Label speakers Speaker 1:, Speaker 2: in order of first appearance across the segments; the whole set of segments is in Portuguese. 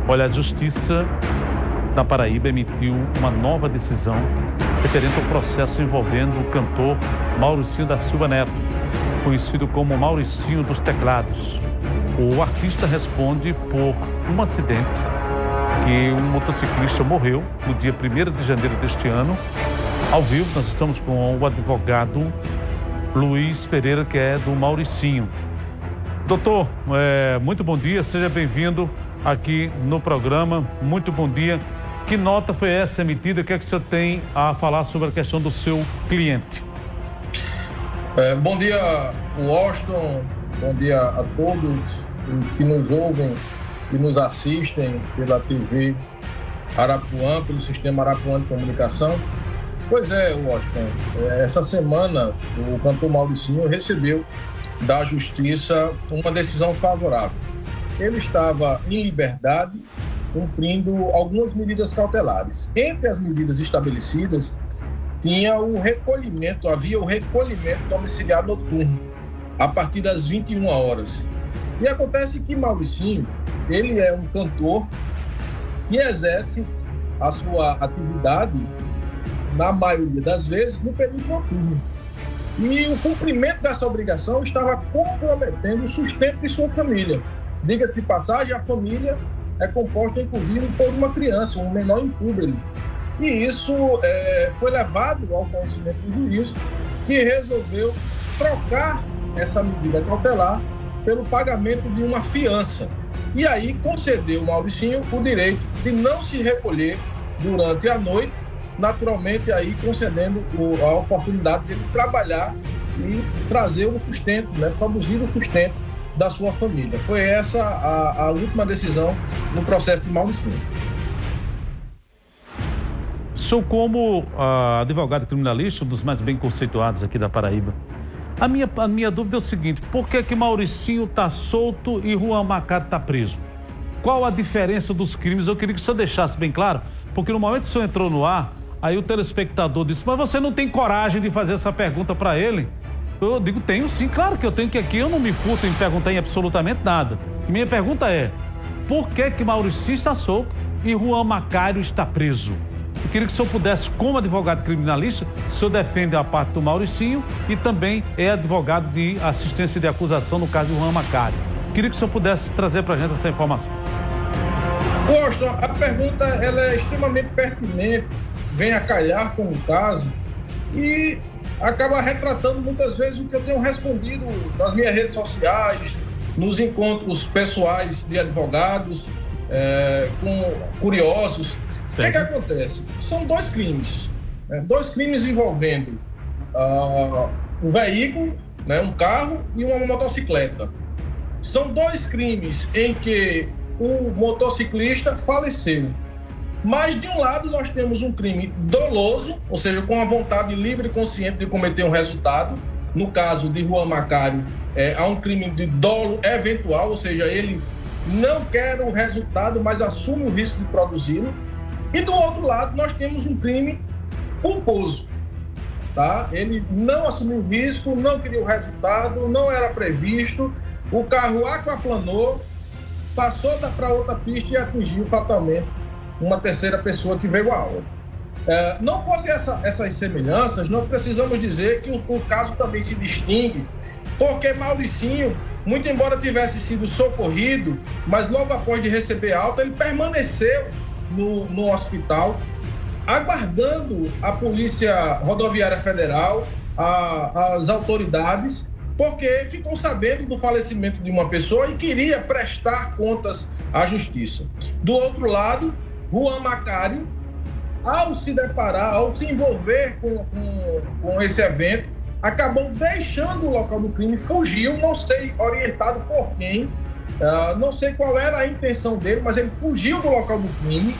Speaker 1: Olha, a Justiça da Paraíba emitiu uma nova decisão referente ao processo envolvendo o cantor Mauricinho da Silva Neto, conhecido como Mauricinho dos Teclados. O artista responde por um acidente que um motociclista morreu no dia 1º de janeiro deste ano. Ao vivo, nós estamos com o advogado Luiz Pereira, que é do Mauricinho. Doutor, muito bom dia, seja bem-vindo aqui no programa. Muito bom dia. Que nota foi essa emitida? O que é que o senhor tem a falar sobre a questão do seu cliente?
Speaker 2: Bom dia, Washington. Bom dia a todos os que nos ouvem e nos assistem pela TV Arapuã, pelo Sistema Arapuã de Comunicação. Pois é, Washington, essa semana o cantor Mauricinho recebeu da Justiça uma decisão favorável. Ele estava em liberdade, cumprindo algumas medidas cautelares. Entre as medidas estabelecidas, havia o recolhimento domiciliar noturno, a partir das 21 horas. E acontece que Mauricinho, ele é um cantor que exerce a sua atividade, na maioria das vezes, no período noturno. E o cumprimento dessa obrigação estava comprometendo o sustento de sua família. Diga-se de passagem, a família é composta, inclusive, por uma criança, um menor impúbere. E isso foi levado ao conhecimento do juiz, que resolveu trocar essa medida cautelar pelo pagamento de uma fiança. E aí concedeu ao Mauricinho o direito de não se recolher durante a noite, naturalmente aí concedendo a oportunidade de ele trabalhar e trazer o sustento, produzir o sustento da sua família. Foi essa a última decisão no processo de Mauricinho.
Speaker 1: Sou como advogado criminalista, um dos mais bem conceituados aqui da Paraíba. A minha dúvida é o seguinte: por que Mauricinho está solto e Juan Macário está preso? Qual a diferença dos crimes? Eu queria que o senhor deixasse bem claro, porque no momento que o senhor entrou no ar, aí o telespectador disse, mas você não tem coragem de fazer essa pergunta para ele? Eu digo, tenho sim, claro que eu tenho, que aqui eu não me furto em perguntar em absolutamente nada. E minha pergunta é, por que Mauricinho está solto e Juan Macário está preso? Eu queria que o senhor pudesse, como advogado criminalista, o senhor defende a parte do Mauricinho e também é advogado de assistência de acusação no caso de Juan Macário. Eu queria que o senhor pudesse trazer para a gente essa informação.
Speaker 2: Washington, a pergunta ela é extremamente pertinente, vem a calhar com o caso e acaba retratando muitas vezes o que eu tenho respondido nas minhas redes sociais, nos encontros pessoais de advogados, com curiosos. O que acontece? São dois crimes envolvendo um veículo, um carro e uma motocicleta. São dois crimes em que o motociclista faleceu. Mas, de um lado, nós temos um crime doloso, ou seja, com a vontade livre e consciente de cometer um resultado. No caso de Juan Macário, há um crime de dolo eventual, ou seja, ele não quer o resultado, mas assume o risco de produzi-lo. E, do outro lado, nós temos um crime culposo. Tá? Ele não assumiu o risco, não queria o resultado, não era previsto, o carro aquaplanou, passou para outra pista e atingiu fatalmente uma terceira pessoa que veio a óbito. Não fosse essas semelhanças, nós precisamos dizer que o caso também se distingue, porque Mauricinho, muito embora tivesse sido socorrido, mas logo após de receber alta, ele permaneceu no hospital, aguardando a Polícia Rodoviária Federal, as autoridades, porque ficou sabendo do falecimento de uma pessoa e queria prestar contas à Justiça. Do outro lado, Juan Macário, ao se deparar, ao se envolver com esse evento, acabou deixando o local do crime, fugiu, não sei orientado por quem, não sei qual era a intenção dele, mas ele fugiu do local do crime,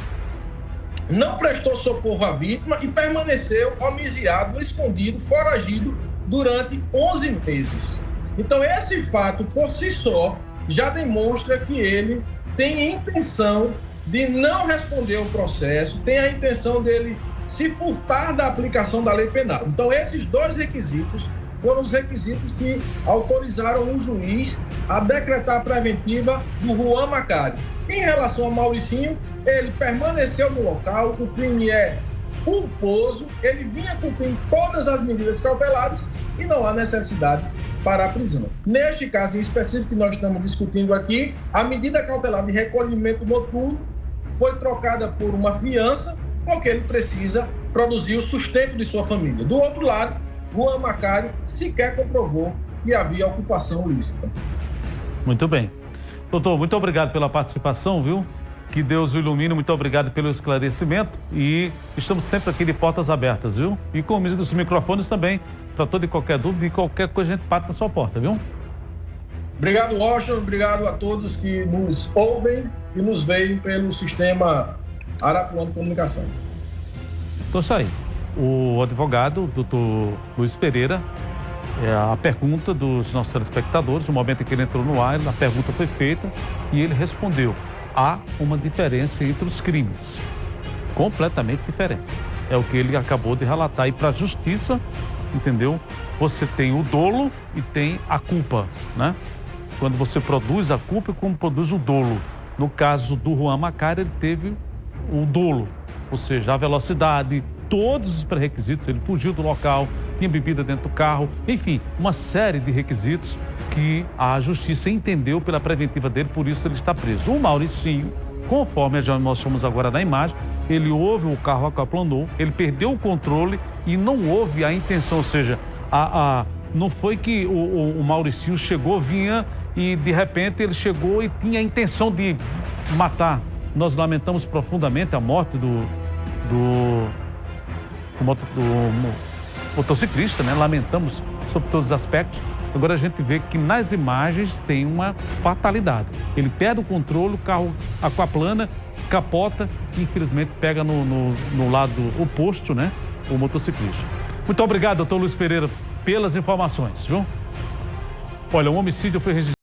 Speaker 2: não prestou socorro à vítima e permaneceu homiciado, escondido, foragido durante 11 meses. Então, esse fato, por si só, já demonstra que ele tem intenção de não responder ao processo, tem a intenção dele se furtar da aplicação da lei penal. Então, esses dois requisitos foram os requisitos que autorizaram o juiz a decretar a preventiva do Juan Macário. Em relação ao Mauricinho, ele permaneceu no local, o crime é culposo, ele vinha cumprindo todas as medidas cautelares e não há necessidade para a prisão. Neste caso em específico que nós estamos discutindo aqui, a medida cautelar de recolhimento noturno foi trocada por uma fiança, porque ele precisa produzir o sustento de sua família. Do outro lado, Juan Macário sequer comprovou que havia ocupação ilícita.
Speaker 1: Muito bem. Doutor, muito obrigado pela participação, viu? Que Deus o ilumine, muito obrigado pelo esclarecimento e estamos sempre aqui de portas abertas, viu? E com os microfones também, para toda e qualquer dúvida e qualquer coisa a gente bate na sua porta, viu?
Speaker 2: Obrigado, Washington, obrigado a todos que nos ouvem e nos veem pelo sistema Arapuã de Comunicação.
Speaker 1: Então isso aí, o advogado, doutor Luiz Pereira, a pergunta dos nossos telespectadores, no momento em que ele entrou no ar, a pergunta foi feita e ele respondeu. Há uma diferença entre os crimes, completamente diferente. É o que ele acabou de relatar. E para a justiça, entendeu? Você tem o dolo e tem a culpa, né? Quando você produz a culpa e como produz o dolo. No caso do Juan Macário, ele teve o dolo, ou seja, a velocidade, todos os pré-requisitos, ele fugiu do local, tinha bebida dentro do carro, enfim, uma série de requisitos que a justiça entendeu pela preventiva dele, por isso ele está preso. O Mauricinho, conforme já nós somos agora na imagem, ele ouve o carro aquaplanou, ele perdeu o controle e não houve a intenção, ou seja, não foi que o Mauricinho chegou, vinha e de repente ele chegou e tinha a intenção de matar. Nós lamentamos profundamente a morte do motociclista, né? Lamentamos sobre todos os aspectos. Agora a gente vê que nas imagens tem uma fatalidade. Ele perde o controle, o carro aquaplana, capota e infelizmente pega no lado oposto, né? O motociclista. Muito obrigado, doutor Luiz Pereira, pelas informações, viu? Olha, um homicídio foi registrado.